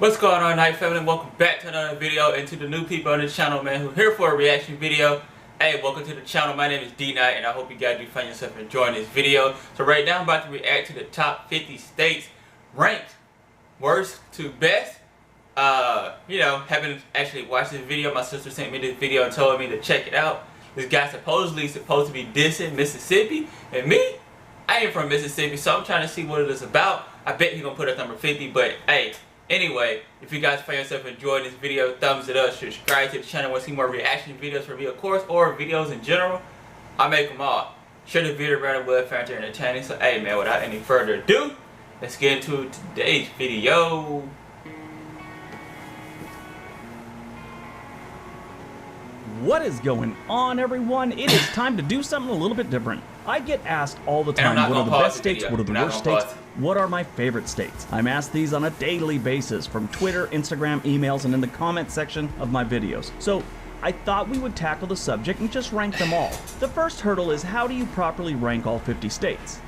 What's going on, Night Family? Welcome back to another video, and to the new people on this channel, man, who are here for a reaction video. Hey, welcome to the channel. My name is D-Night, and I hope you guys do find yourself enjoying this video. So right now, I'm about to react to the top 50 states ranked worst to best. Haven't actually watched this video. My sister sent me this video and told me to check it out. This guy supposedly supposed to be dissing Mississippi, and me, I ain't from Mississippi, so I'm trying to see what it is about. I bet he's gonna put us number 50, but hey. Anyway, if you guys find yourself enjoying this video, thumbs it up, subscribe to the channel, want to see more reaction videos from me, of course, or videos in general. I make them all. Share the video around the web, found it entertaining. So, hey man, without any further ado, let's get into today's video. What is going on, everyone? It is time to do something a little bit different. I get asked all the time, what are the best states, what are the worst states, what are my favorite states? I'm asked these on a daily basis from Twitter, Instagram, emails, and in the comment section of my videos. So I thought we would tackle the subject and just rank them all. The first hurdle is, how do you properly rank all 50 states?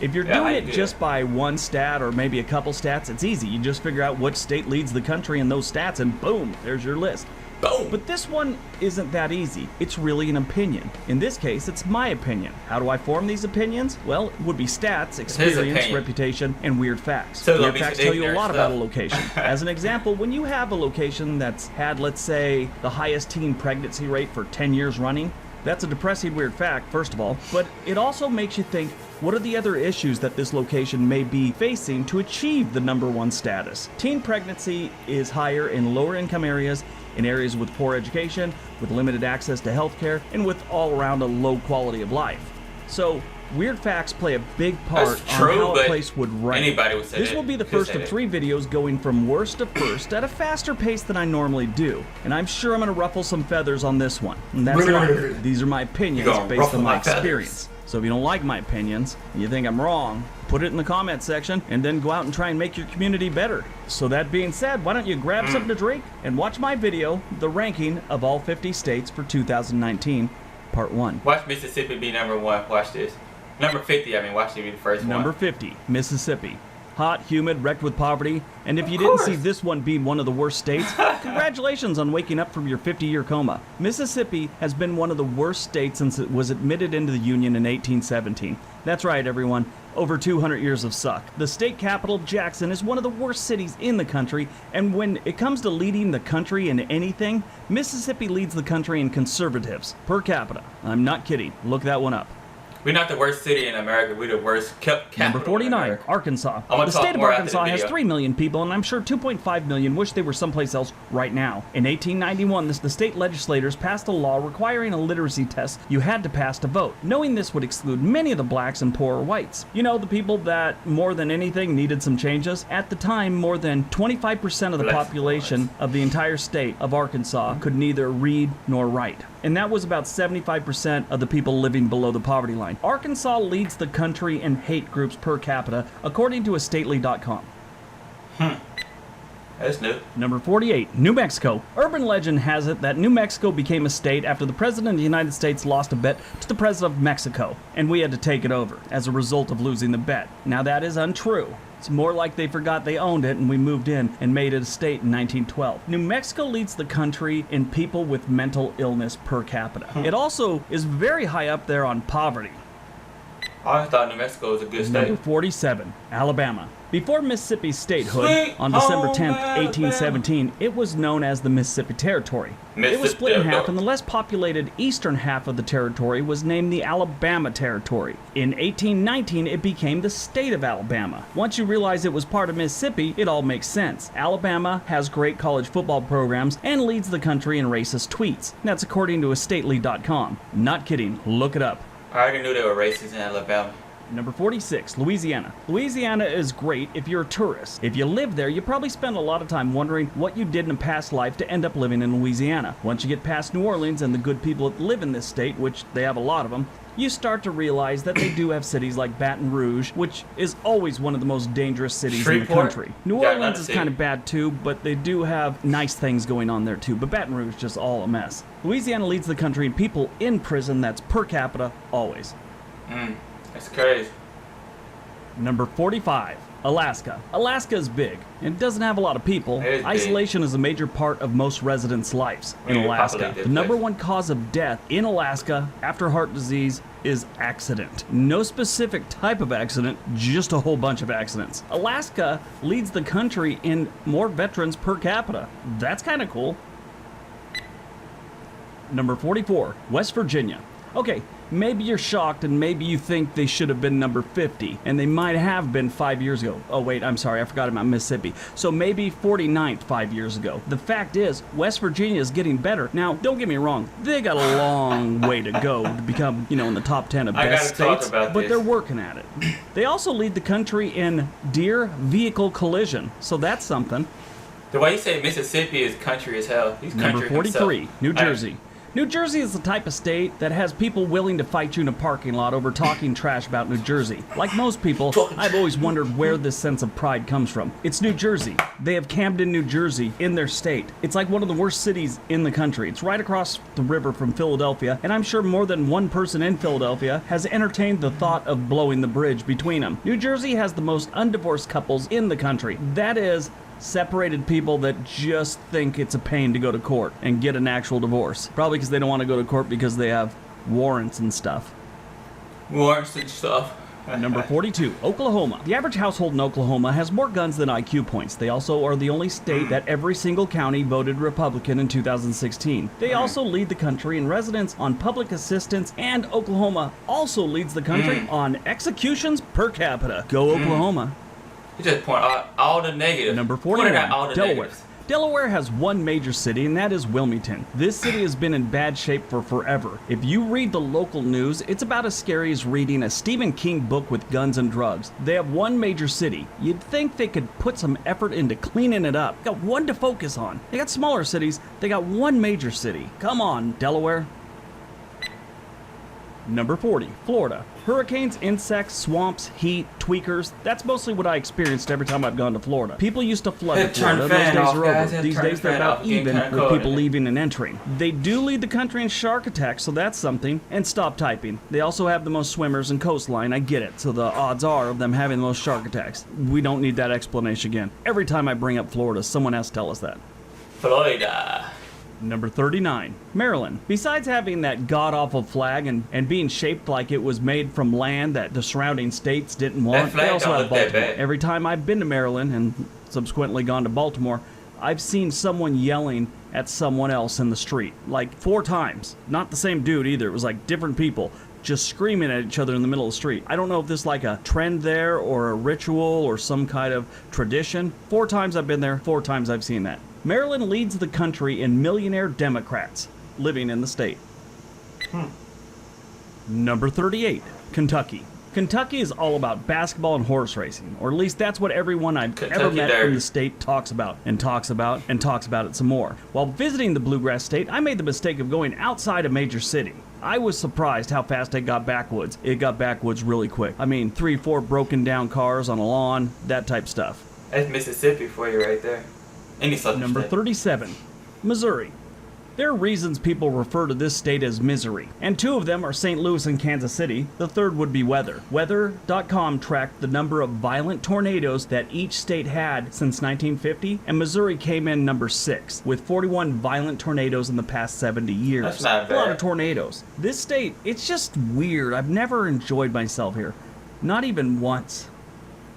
If you're doing it just by one stat or maybe a couple stats, it's easy. You just figure out which state leads the country in those stats and boom, there's your list. Boom. But this one isn't that easy. It's really an opinion. In this case, it's my opinion. How do I form these opinions? Well, it would be stats, experience, reputation, and weird facts. So weird facts tell you a lot about a location. As an example, when you have a location that's had, let's say, the highest teen pregnancy rate for 10 years running, that's a depressing weird fact, first of all, but it also makes you think, what are the other issues that this location may be facing to achieve the #1 status? Teen pregnancy is higher in lower income areas, in areas with poor education, with limited access to healthcare, and with all around a low quality of life. So, weird facts play a big part on how a place would rank. Anybody would say this will be the first of 3 videos going from worst to first at a faster pace than I normally do. And I'm sure I'm going to ruffle some feathers on this one. And that's why these are my opinions based on my experience. So if you don't like my opinions, and you think I'm wrong, put it in the comment section and then go out and try and make your community better. So that being said, why don't you grab something to drink and watch my video, the ranking of all 50 states for 2019, part 1. Watch Mississippi be #1. Watch this. Number 50, watch it be the first one. Number 50, Mississippi. Hot, humid, wrecked with poverty, and if you didn't see this one be one of the worst states, congratulations on waking up from your 50-year coma. Mississippi has been one of the worst states since it was admitted into the Union in 1817. That's right, everyone. Over 200 years of suck. The state capital, Jackson, is one of the worst cities in the country, and when it comes to leading the country in anything, Mississippi leads the country in conservatives per capita. I'm not kidding. Look that one up. We're not the worst city in America. We're the worst capital. Number 49, Arkansas. The state of Arkansas has 3 million people, and I'm sure 2.5 million wish they were someplace else right now. In 1891, the state legislators passed a law requiring a literacy test you had to pass to vote, knowing this would exclude many of the blacks and poorer whites. You know, the people that, more than anything, needed some changes? At the time, more than 25% of the population of the entire state of Arkansas could neither read nor write. And that was about 75% of the people living below the poverty line. Arkansas leads the country in hate groups per capita, according to a stately.com. That's new. Number 48, New Mexico. Urban legend has it that New Mexico became a state after the President of the United States lost a bet to the President of Mexico, and we had to take it over as a result of losing the bet. Now that is untrue. It's more like they forgot they owned it and we moved in and made it a state in 1912. New Mexico leads the country in people with mental illness per capita. It also is very high up there on poverty. I thought New Mexico was a good state. Number 47, Alabama. Before Mississippi's statehood, on December 10th, 1817, it was known as the Mississippi Territory. It was split in half, and the less populated eastern half of the territory was named the Alabama Territory. In 1819, it became the state of Alabama. Once you realize it was part of Mississippi, it all makes sense. Alabama has great college football programs and leads the country in racist tweets. That's according to a stately.com. Not kidding, look it up. I already knew they were racist in Alabama. Number 46, Louisiana. Louisiana is great if you're a tourist. If you live there, you probably spend a lot of time wondering what you did in a past life to end up living in Louisiana. Once you get past New Orleans and the good people that live in this state, which they have a lot of them, you start to realize that they do have cities like Baton Rouge, which is always one of the most dangerous cities in the country. New Orleans is kind of bad too, but they do have nice things going on there too, but Baton Rouge is just all a mess. Louisiana leads the country in people in prison, that's per capita, always. That's crazy. Number 45, Alaska. Alaska is big. It doesn't have a lot of people. Isolation is a major part of most residents' lives in Alaska. The number one cause of death in Alaska after heart disease is accident. No specific type of accident, just a whole bunch of accidents. Alaska leads the country in more veterans per capita. That's kind of cool. Number 44, West Virginia. Okay, maybe you're shocked and maybe you think they should have been number 50, and they might have been 5 years ago. Oh wait, I'm sorry, I forgot about Mississippi. So maybe 49th 5 years ago. The fact is, West Virginia is getting better. Now, don't get me wrong, they got a long way to go to become, in the top 10 of best states, but they're working at it. They also lead the country in deer vehicle collision, so that's something. The way you say Mississippi is country as hell. He's country Number 43, himself. New Jersey. New Jersey is the type of state that has people willing to fight you in a parking lot over talking trash about New Jersey. Like most people, I've always wondered where this sense of pride comes from. It's New Jersey. They have Camden, New Jersey in their state. It's like one of the worst cities in the country. It's right across the river from Philadelphia, and I'm sure more than one person in Philadelphia has entertained the thought of blowing the bridge between them. New Jersey has the most undivorced couples in the country. That is, separated people that just think it's a pain to go to court and get an actual divorce. Probably because they don't want to go to court because they have warrants and stuff. Warrants and stuff. Number 42, Oklahoma. The average household in Oklahoma has more guns than IQ points. They also are the only state that every single county voted Republican in 2016. They also lead the country in residents on public assistance, and Oklahoma also leads the country on executions per capita. Go Oklahoma. You just point out all the negatives. Number 41, Delaware. Negatives. Delaware has one major city, and that is Wilmington. This city has been in bad shape for forever. If you read the local news, it's about as scary as reading a Stephen King book with guns and drugs. They have one major city. You'd think they could put some effort into cleaning it up. Got one to focus on. They got smaller cities. They got one major city. Come on, Delaware. Number 40, Florida. Hurricanes, insects, swamps, heat, tweakers. That's mostly what I experienced every time I've gone to Florida. People used to flood in Florida. Those days are over. These days they're about even with people leaving and entering. They do lead the country in shark attacks, so that's something. And stop typing. They also have the most swimmers and coastline. I get it. So the odds are of them having the most shark attacks. We don't need that explanation again. Every time I bring up Florida, someone has to tell us that. Florida. Number 39, Maryland. Besides having that god-awful flag and being shaped like it was made from land that the surrounding states didn't want, they also have Baltimore. Every time I've been to Maryland and subsequently gone to Baltimore, I've seen someone yelling at someone else in the street, like 4 times. Not the same dude either, it was like different people just screaming at each other in the middle of the street. I don't know if this is like a trend there or a ritual or some kind of tradition. 4 times I've been there, 4 times I've seen that. Maryland leads the country in millionaire Democrats living in the state. Number 38, Kentucky. Kentucky is all about basketball and horse racing, or at least that's what everyone I've ever met from the state talks about, and talks about, and talks about it some more. While visiting the Bluegrass State, I made the mistake of going outside a major city. I was surprised how fast it got backwoods. It got backwoods really quick. I mean, 3-4 broken down cars on a lawn, that type stuff. That's Mississippi for you right there. Number 37, Missouri. There are reasons people refer to this state as misery, and 2 of them are St. Louis and Kansas City. The third would be weather. Weather.com tracked the number of violent tornadoes that each state had since 1950, and Missouri came in number 6, with 41 violent tornadoes in the past 70 years. That's not bad. A lot of tornadoes. This state, it's just weird. I've never enjoyed myself here. Not even once.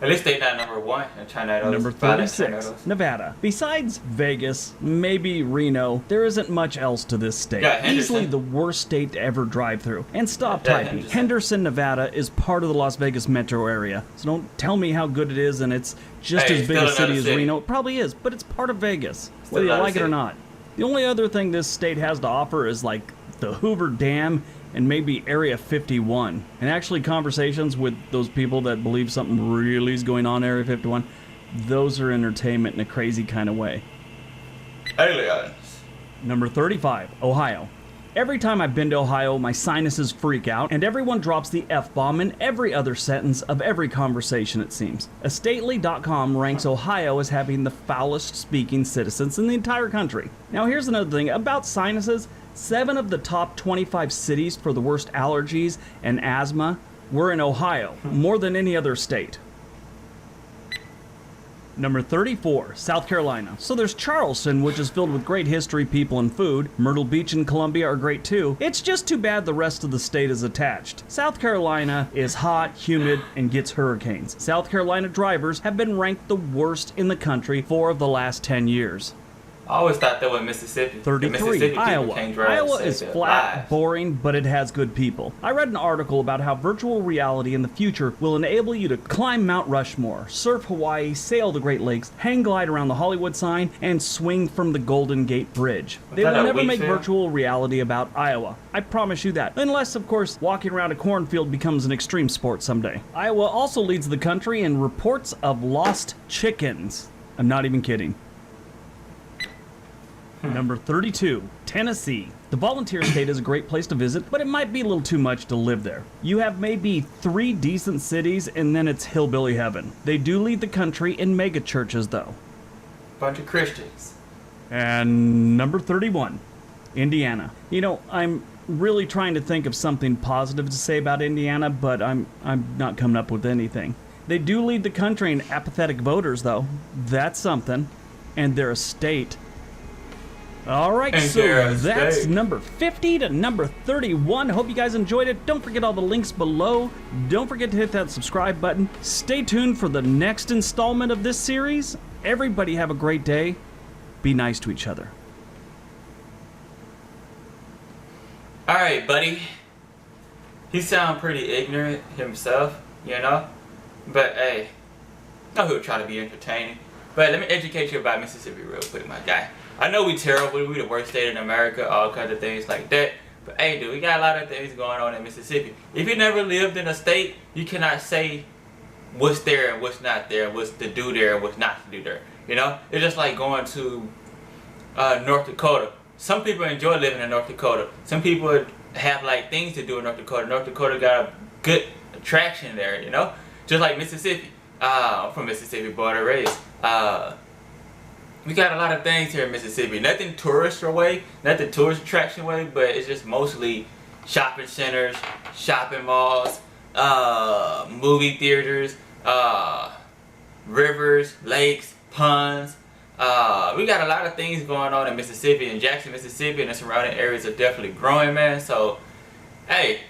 At least they're not number 1 in tornadoes. Number 36, Nevada. Besides Vegas, maybe Reno, there isn't much else to this state. Easily the worst state to ever drive through. And stop typing. Henderson, Nevada is part of the Las Vegas metro area. So don't tell me how good it is and it's just as big a city as Reno. It probably is, but it's part of Vegas, whether you like it or not. The only other thing this state has to offer is like the Hoover Dam and maybe Area 51. And actually conversations with those people that believe something really is going on in Area 51, those are entertainment in a crazy kind of way. Aliens. Number 35, Ohio. Every time I've been to Ohio, my sinuses freak out, and everyone drops the F-bomb in every other sentence of every conversation, it seems. Estately.com ranks Ohio as having the foulest speaking citizens in the entire country. Now here's another thing about sinuses. 7 of the top 25 cities for the worst allergies and asthma were in Ohio, more than any other state. Number 34, South Carolina. So there's Charleston, which is filled with great history, people, and food. Myrtle Beach and Columbia are great too. It's just too bad the rest of the state is attached. South Carolina is hot, humid, and gets hurricanes. South Carolina drivers have been ranked the worst in the country for the last 10 years. I always thought that was Mississippi. 33, Iowa. Iowa is flat, boring, but it has good people. I read an article about how virtual reality in the future will enable you to climb Mount Rushmore, surf Hawaii, sail the Great Lakes, hang glide around the Hollywood sign, and swing from the Golden Gate Bridge. They will never make virtual reality about Iowa. I promise you that. Unless, of course, walking around a cornfield becomes an extreme sport someday. Iowa also leads the country in reports of lost chickens. I'm not even kidding. Number 32, Tennessee. The volunteer state is a great place to visit, but it might be a little too much to live there. You have maybe 3 decent cities, and then it's hillbilly heaven. They do lead the country in mega churches, though. Bunch of Christians. And number 31, Indiana. You know, I'm really trying to think of something positive to say about Indiana, but I'm not coming up with anything. They do lead the country in apathetic voters, though. That's something. And they're a state. Alright, so that's number 50 to number 31. Hope you guys enjoyed it. Don't forget all the links below. Don't forget to hit that subscribe button. Stay tuned for the next installment of this series. Everybody have a great day. Be nice to each other. Alright, buddy. He sound pretty ignorant himself, you know? But hey, I know he'll try to be entertaining. But let me educate you about Mississippi real quick, my guy. I know we terrible, we the worst state in America, all kinds of things like that. But hey, dude, we got a lot of things going on in Mississippi. If you never lived in a state, you cannot say what's there and what's not there, what's to do there and what's not to do there. You know? It's just like going to North Dakota. Some people enjoy living in North Dakota. Some people have like things to do in North Dakota. North Dakota got a good attraction there, you know? Just like Mississippi. I'm from Mississippi, born and raised. We got a lot of things here in Mississippi. Nothing tourist way, nothing tourist attraction way, but it's just mostly shopping centers, shopping malls, movie theaters, rivers, lakes, ponds. We got a lot of things going on in Mississippi, and Jackson, Mississippi, and the surrounding areas are definitely growing, man. So, hey,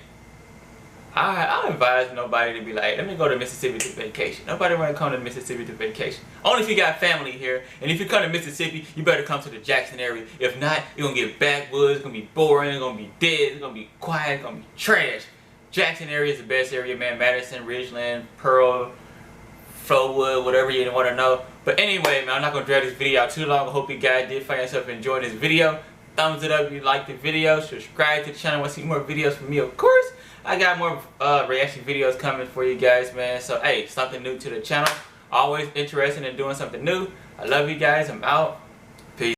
I advise nobody to be like, let me go to Mississippi to vacation. Nobody want to come to Mississippi to vacation. Only if you got family here. And if you come to Mississippi, you better come to the Jackson area. If not, you're going to get backwoods, it's going to be boring, it's going to be dead, it's going to be quiet, it's going to be trash. Jackson area is the best area, man. Madison, Ridgeland, Pearl, Flowood, whatever you want to know. But anyway, man, I'm not going to drag this video out too long. I hope you guys did find yourself enjoying this video. Thumbs it up if you liked the video. Subscribe to the channel. Want to see more videos from me, of course. I got more reaction videos coming for you guys, man. So, hey, something new to the channel. Always interested in doing something new. I love you guys. I'm out.